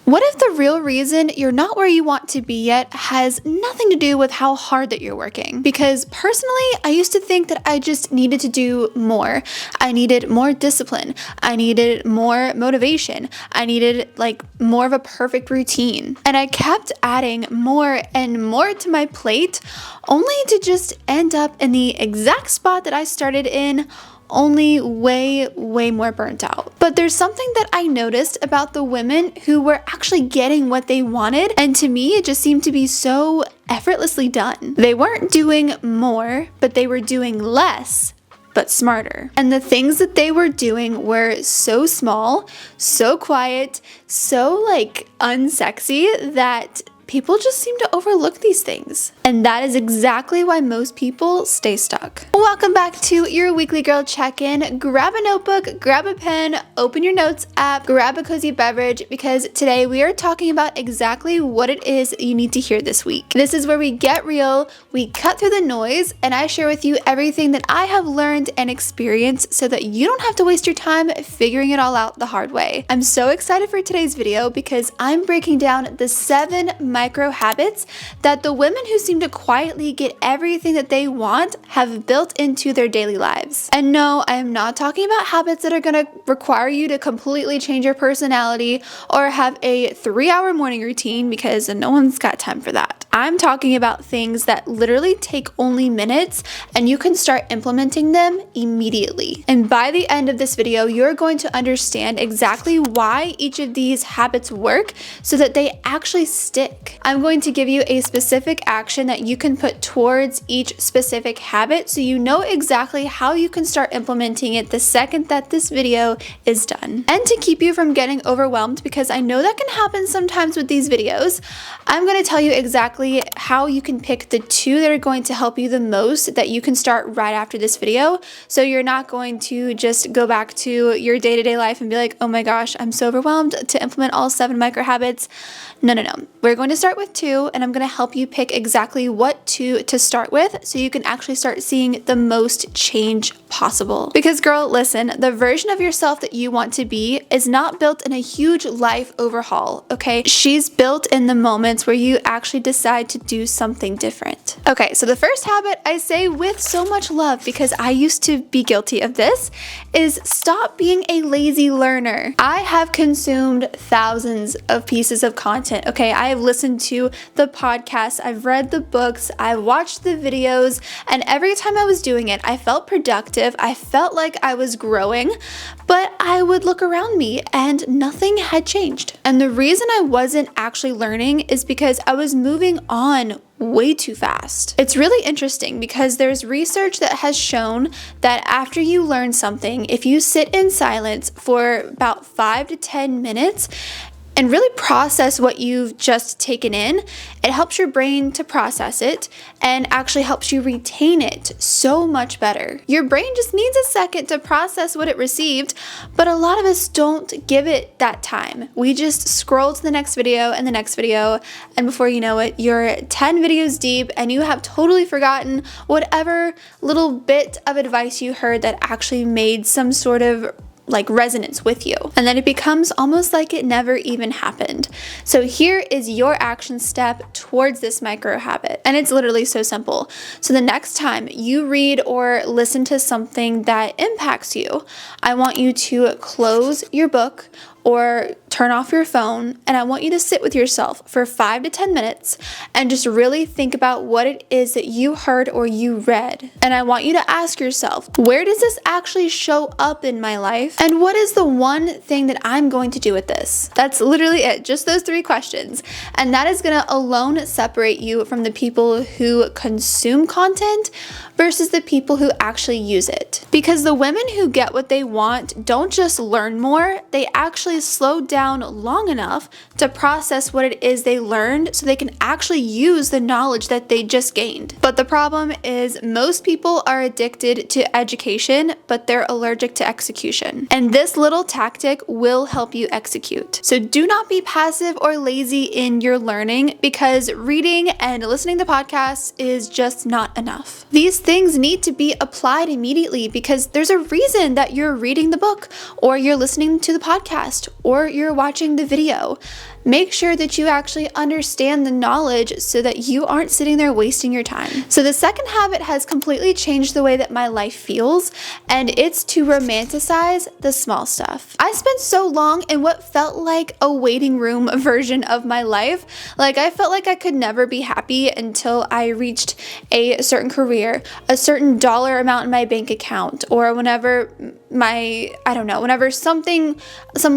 What if the real reason you're not where you want to be yet has nothing to do with how hard that you're working? Because personally, I used to think that I just needed to do more. I needed more discipline. I needed more motivation. I needed more of a perfect routine. And I kept adding more and more to my plate, only to just end up in the exact spot that I started in, only way more burnt out. But there's something that I noticed about the women who were actually getting what they wanted, and to me it just seemed to be so effortlessly done. They weren't doing more, but they were doing less, but smarter. And the things that they were doing were so small, so quiet, so unsexy that people just seem to overlook these things. And that is exactly why most people stay stuck. Welcome back to your weekly girl check-in. Grab a notebook, grab a pen, open your notes app, grab a cozy beverage, because today we are talking about exactly what it is you need to hear this week. This is where we get real, we cut through the noise, and I share with you everything that I have learned and experienced so that you don't have to waste your time figuring it all out the hard way. I'm so excited for today's video because I'm breaking down the 7 micro habits that the women who seem to quietly get everything that they want have built into their daily lives. And no, I am not talking about habits that are going to require you to completely change your personality or have a 3-hour morning routine, because no one's got time for that. I'm talking about things that literally take only minutes and you can start implementing them immediately. And by the end of this video, you're going to understand exactly why each of these habits work so that they actually stick. I'm going to give you a specific action that you can put towards each specific habit so you know exactly how you can start implementing it the second that this video is done. And to keep you from getting overwhelmed, because I know that can happen sometimes with these videos, I'm going to tell you exactly how you can pick the 2 that are going to help you the most that you can start right after this video, so you're not going to just go back to your day-to-day life and be like, oh my gosh, I'm so overwhelmed to implement all 7 micro habits. No. We're going to start with 2, and I'm going to help you pick exactly what 2 to start with so you can actually start seeing the most change possible. Because girl, listen, the version of yourself that you want to be is not built in a huge life overhaul, okay? She's built in the moments where you actually decide to do something different. Okay, so the first habit I say with so much love, because I used to be guilty of this, is stop being a lazy learner. I have consumed thousands of pieces of content, okay? I have listened to the podcasts, I've read the books, I've watched the videos, and every time I was doing it, I felt productive, I felt like I was growing, but I would look around me and nothing had changed. And the reason I wasn't actually learning is because I was moving on way too fast. It's really interesting because there's research that has shown that after you learn something, if you sit in silence for about 5 to 10 minutes and really process what you've just taken in, it helps your brain to process it and actually helps you retain it so much better. Your brain just needs a second to process what it received, but a lot of us don't give it that time. We just scroll to the next video and the next video, and before you know it, you're 10 videos deep and you have totally forgotten whatever little bit of advice you heard that actually made some sort of resonance with you. And then it becomes almost like it never even happened. So here is your action step towards this micro habit. And it's literally so simple. So the next time you read or listen to something that impacts you, I want you to close your book or turn off your phone, and I want you to sit with yourself for 5 to 10 minutes and just really think about what it is that you heard or you read. And I want you to ask yourself, where does this actually show up in my life? And what is the one thing that I'm going to do with this? That's literally it, just those 3 questions. And that is gonna alone separate you from the people who consume content versus the people who actually use it. Because the women who get what they want don't just learn more, they actually slow down long enough to process what it is they learned so they can actually use the knowledge that they just gained. But the problem is most people are addicted to education, but they're allergic to execution. And this little tactic will help you execute. So do not be passive or lazy in your learning, because reading and listening to podcasts is just not enough. These things need to be applied immediately, because there's a reason that you're reading the book or you're listening to the podcast or you're watching the video. make sure that you actually understand the knowledge so that you aren't sitting there wasting your time. So the second habit has completely changed the way that my life feels, and it's to romanticize the small stuff. I spent so long in what felt like a waiting room version of my life. Like, I felt like I could never be happy until I reached a certain career, a certain dollar amount in my bank account, or whenever whenever some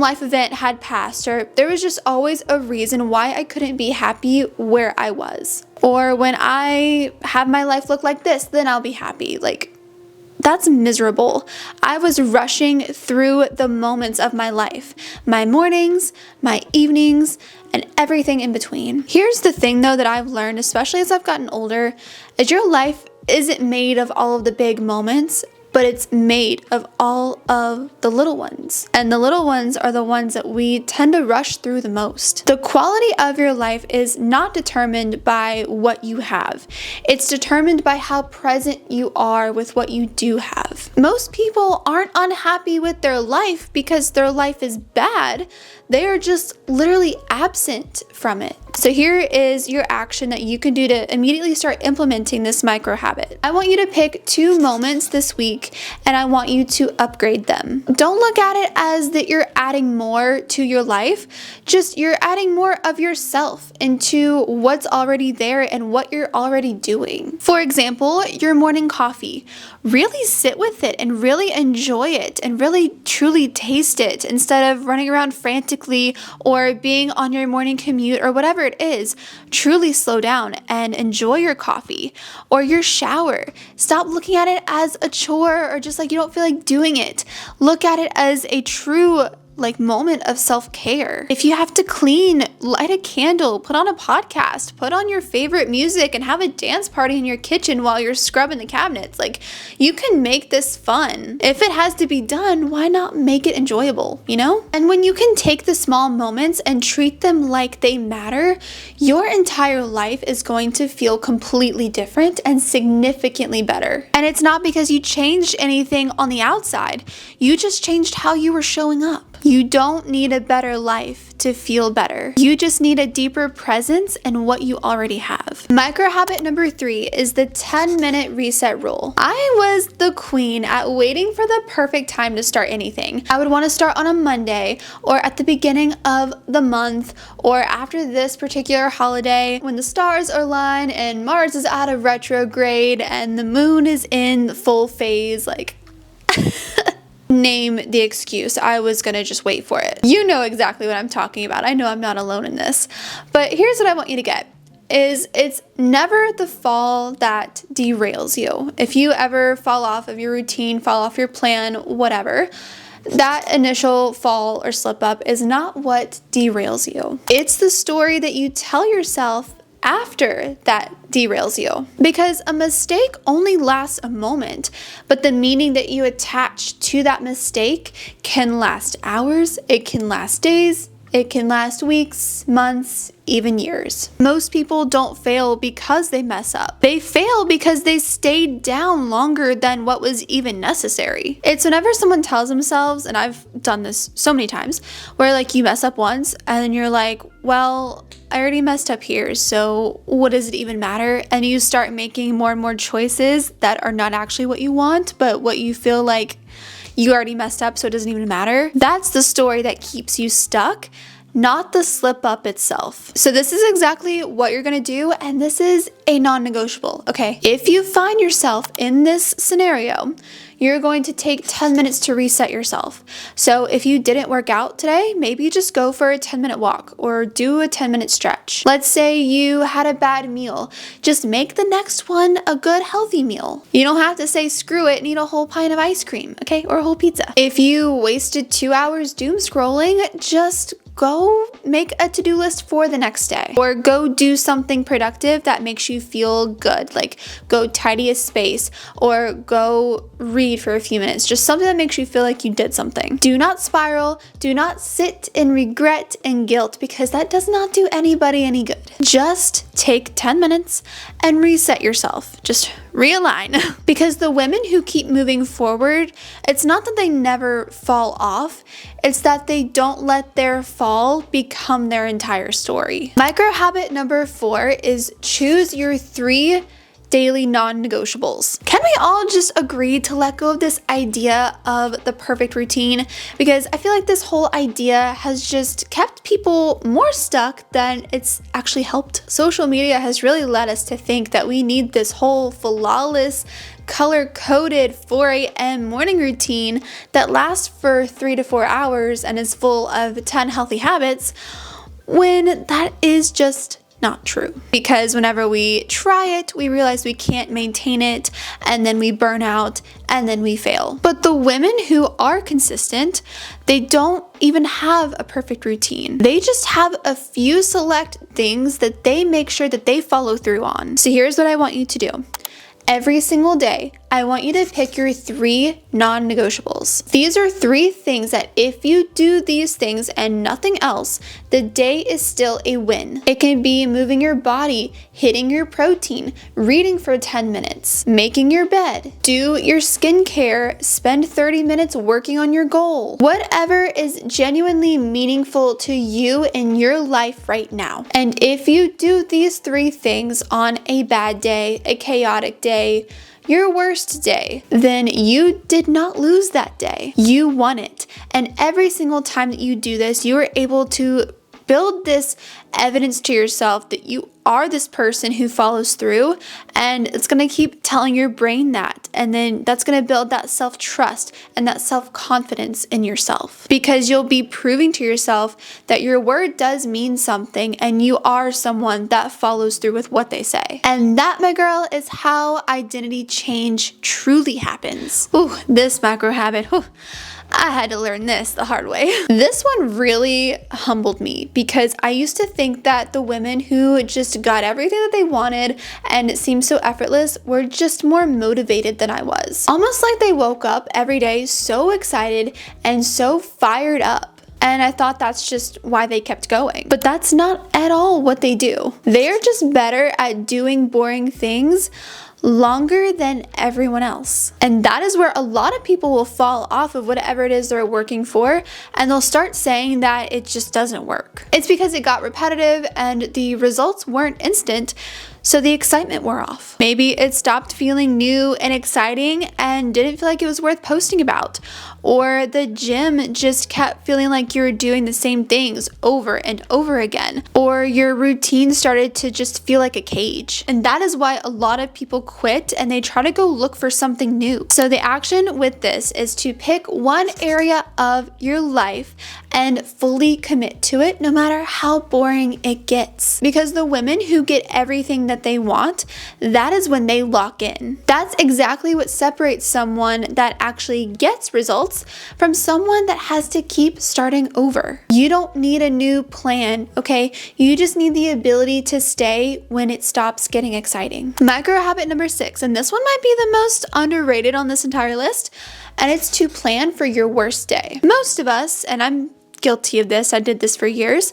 life event had passed, or there was just always a reason why I couldn't be happy where I was. Or when I have my life look like this, then I'll be happy. Like, that's miserable. I was rushing through the moments of my life, my mornings, my evenings, and everything in between. Here's the thing though that I've learned, especially as I've gotten older, is your life isn't made of all of the big moments, but it's made of all of the little ones. And the little ones are the ones that we tend to rush through the most. The quality of your life is not determined by what you have. It's determined by how present you are with what you do have. Most people aren't unhappy with their life because their life is bad. They are just literally absent from it. So here is your action that you can do to immediately start implementing this micro habit. I want you to pick 2 moments this week and I want you to upgrade them. Don't look at it as that you're adding more to your life, just you're adding more of yourself into what's already there and what you're already doing. For example, your morning coffee. Really sit with it and really enjoy it and really truly taste it instead of running around frantically or being on your morning commute or whatever it is. Truly slow down and enjoy your coffee or your shower. Stop looking at it as a chore or just like you don't feel like doing it. Look at it as a true moment of self-care. If you have to clean, light a candle, put on a podcast, put on your favorite music and have a dance party in your kitchen while you're scrubbing the cabinets. You can make this fun. If it has to be done, why not make it enjoyable, you know? And when you can take the small moments and treat them like they matter, your entire life is going to feel completely different and significantly better. And it's not because you changed anything on the outside. You just changed how you were showing up. You don't need a better life to feel better. You just need a deeper presence in what you already have. Micro habit number 3 is the 10-minute reset rule. I was the queen at waiting for the perfect time to start anything. I would want to start on a Monday or at the beginning of the month or after this particular holiday when the stars align and Mars is out of retrograde and the moon is in full phase. Name the excuse. I was gonna just wait for it. You know exactly what I'm talking about. I know I'm not alone in this. But here's what I want you to get is it's never the fall that derails you. If you ever fall off of your routine, fall off your plan, whatever, that initial fall or slip up is not what derails you. It's the story that you tell yourself after that derails you. Because a mistake only lasts a moment, but the meaning that you attach to that mistake can last hours, it can last days, it can last weeks, months, even years. Most people don't fail because they mess up. They fail because they stayed down longer than what was even necessary. It's whenever someone tells themselves, and I've done this so many times, where you mess up once and then you're like, well, I already messed up here, so what does it even matter? And you start making more and more choices that are not actually what you want, but what you feel like you already messed up, so it doesn't even matter. That's the story that keeps you stuck, not the slip up itself. So this is exactly what you're gonna do, and this is a non-negotiable, okay? If you find yourself in this scenario, you're going to take 10 minutes to reset yourself. So if you didn't work out today, maybe just go for a 10-minute walk or do a 10-minute stretch. Let's say you had a bad meal. Just make the next one a good, healthy meal. You don't have to say screw it and eat a whole pint of ice cream, okay? Or a whole pizza. If you wasted 2 hours doom scrolling, just go make a to-do list for the next day, or go do something productive that makes you feel good, like go tidy a space or go read for a few minutes, just something that makes you feel like you did something. Do not spiral, do not sit in regret and guilt, because that does not do anybody any good. Just take 10 minutes and reset yourself. Just realign. Because the women who keep moving forward, it's not that they never fall off, it's that they don't let their fall become their entire story. Micro habit number 4 is choose your 3 daily non-negotiables. Can we all just agree to let go of this idea of the perfect routine? Because I feel like this whole idea has just kept people more stuck than it's actually helped. Social media has really led us to think that we need this whole flawless, color-coded 4 a.m. morning routine that lasts for 3 to 4 hours and is full of 10 healthy habits, when that is just not true. Because whenever we try it, we realize we can't maintain it, and then we burn out, and then we fail. But the women who are consistent, they don't even have a perfect routine. They just have a few select things that they make sure that they follow through on. So here's what I want you to do. Every single day, I want you to pick your 3 non-negotiables. These are 3 things that if you do these things and nothing else, the day is still a win. It can be moving your body, hitting your protein, reading for 10 minutes, making your bed, do your skincare, spend 30 minutes working on your goal. Whatever is genuinely meaningful to you in your life right now. And if you do these 3 things on a bad day, a chaotic day, your worst day, then you did not lose that day. You won it. And every single time that you do this, you are able to build this evidence to yourself that you are this person who follows through, and it's going to keep telling your brain that, and then that's going to build that self-trust and that self-confidence in yourself, because you'll be proving to yourself that your word does mean something and you are someone that follows through with what they say. And that, my girl, is how identity change truly happens. Ooh, this macro habit, I had to learn this the hard way. This one really humbled me, because I used to think that the women who just got everything that they wanted and it seemed so effortless were just more motivated than I was. Almost like they woke up every day so excited and so fired up. And I thought that's just why they kept going. But that's not at all what they do. They're just better at doing boring things longer than everyone else. And that is where a lot of people will fall off of whatever it is they're working for, and they'll start saying that it just doesn't work. It's because it got repetitive and the results weren't instant, so the excitement wore off. Maybe it stopped feeling new and exciting and didn't feel like it was worth posting about. Or the gym just kept feeling like you were doing the same things over and over again. Or your routine started to just feel like a cage. And that is why a lot of people quit and they try to go look for something new. So the action with this is to pick one area of your life and fully commit to it, no matter how boring it gets. Because the women who get everything that they want, that is when they lock in. That's exactly what separates someone that actually gets results from someone that has to keep starting over. You don't need a new plan, okay? You just need the ability to stay when it stops getting exciting. Micro habit number 6, and this one might be the most underrated on this entire list, and it's to plan for your worst day. Most of us, and I'm guilty of this, I did this for years,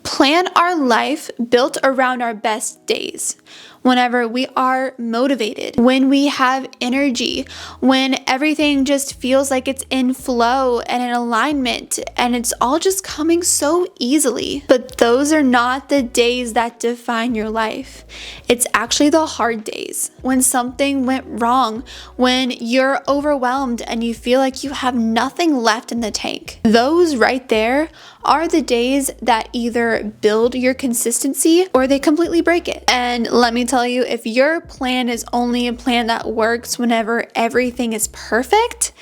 plan our life built around our best days. Whenever we are motivated, when we have energy, when everything just feels like it's in flow and in alignment and it's all just coming so easily. But those are not the days that define your life. It's actually the hard days, when something went wrong, when you're overwhelmed and you feel like you have nothing left in the tank. Those right there are the days that either build your consistency or they completely break it. And let me tell you, if your plan is only a plan that works whenever everything is perfect,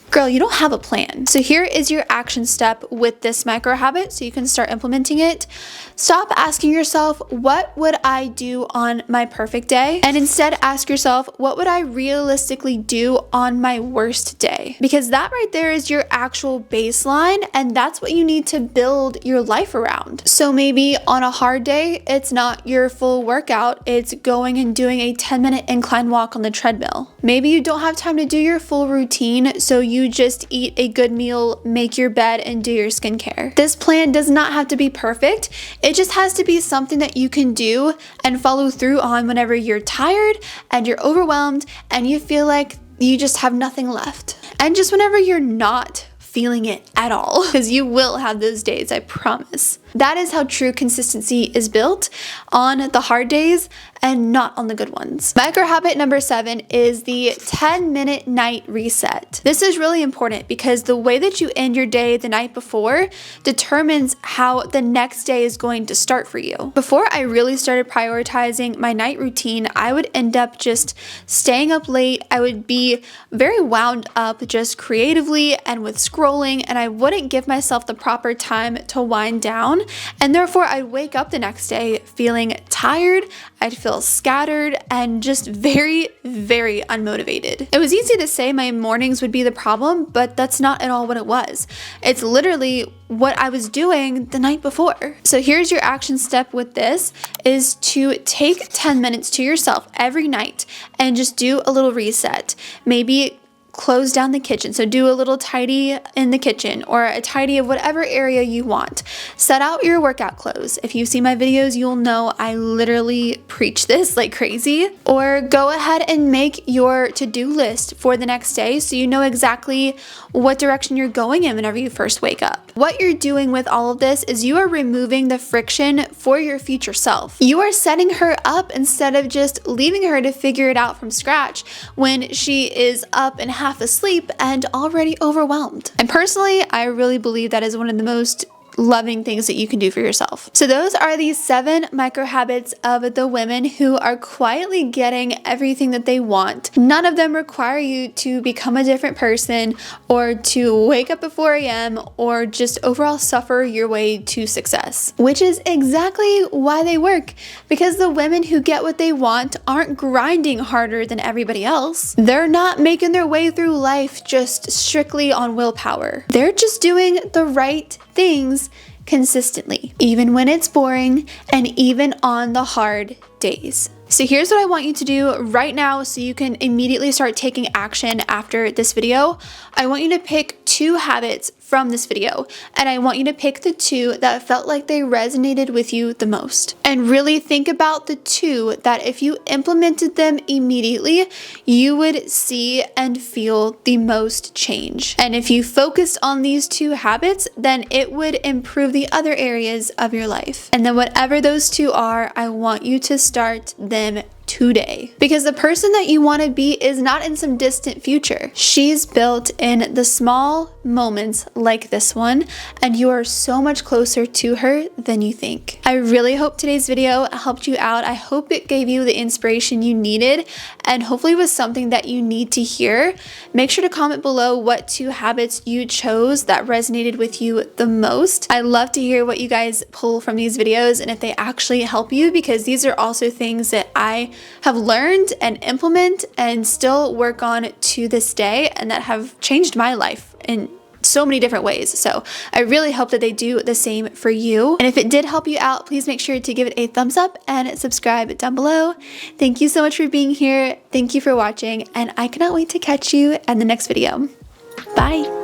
girl, you don't have a plan. So here is your action step with this micro habit so you can start implementing it. Stop asking yourself, what would I do on my perfect day? And instead ask yourself, what would I realistically do on my worst day? Because that right there is your actual baseline, and that's what you need to build your life around. So maybe on a hard day, it's not your full workout, it's going and doing a 10-minute incline walk on the treadmill. Maybe you don't have time to do your full routine, so you just eat a good meal, make your bed, and do your skincare. This plan does not have to be perfect. It just has to be something that you can do and follow through on whenever you're tired and you're overwhelmed and you feel like you just have nothing left. And just whenever you're not feeling it at all, because you will have those days, I promise. That is how true consistency is built, on the hard days and not on the good ones. Micro habit number 7 is the 10-minute night reset. This is really important because the way that you end your day the night before determines how the next day is going to start for you. Before I really started prioritizing my night routine, I would end up just staying up late. I would be very wound up just creatively and with scrolling, and I wouldn't give myself the proper time to wind down. And therefore, I'd wake up the next day feeling tired, I'd feel scattered, and just very, very unmotivated. It was easy to say my mornings would be the problem, but that's not at all what it was. It's literally what I was doing the night before. So here's your action step with this, is to take 10 minutes to yourself every night and just do a little reset. Maybe close down the kitchen. So do a little tidy in the kitchen or a tidy of whatever area you want. Set out your workout clothes. If you see my videos, you'll know I literally preach this like crazy. Or go ahead and make your to-do list for the next day so you know exactly what direction you're going in whenever you first wake up. What you're doing with all of this is you are removing the friction for your future self. You are setting her up instead of just leaving her to figure it out from scratch when she is up and half asleep and already overwhelmed. And personally, I really believe that is one of the most loving things that you can do for yourself. So those are the 7 micro habits of the women who are quietly getting everything that they want. None of them require you to become a different person or to wake up at 4 a.m. or just overall suffer your way to success, which is exactly why they work, because the women who get what they want aren't grinding harder than everybody else. They're not making their way through life just strictly on willpower. They're just doing the right things consistently, even when it's boring and even on the hard days. So here's what I want you to do right now so you can immediately start taking action after this video. I want you to pick 2 habits from this video, and I want you to pick the 2 that felt like they resonated with you the most. And really think about the 2 that if you implemented them immediately, you would see and feel the most change. And if you focused on these 2 habits, then it would improve the other areas of your life. And then whatever those 2 are, I want you to start them today. Because the person that you want to be is not in some distant future. She's built in the small moments like this one, and you are so much closer to her than you think. I really hope today's video helped you out. I hope it gave you the inspiration you needed and hopefully was something that you need to hear. Make sure to comment below what 2 habits you chose that resonated with you the most. I love to hear what you guys pull from these videos and if they actually help you, because these are also things that I have learned and implement and still work on to this day, and that have changed my life in so many different ways. So I really hope that they do the same for you. And if it did help you out, please make sure to give it a thumbs up and subscribe down below. Thank you so much for being here. Thank you for watching, and I cannot wait to catch you in the next video. Bye.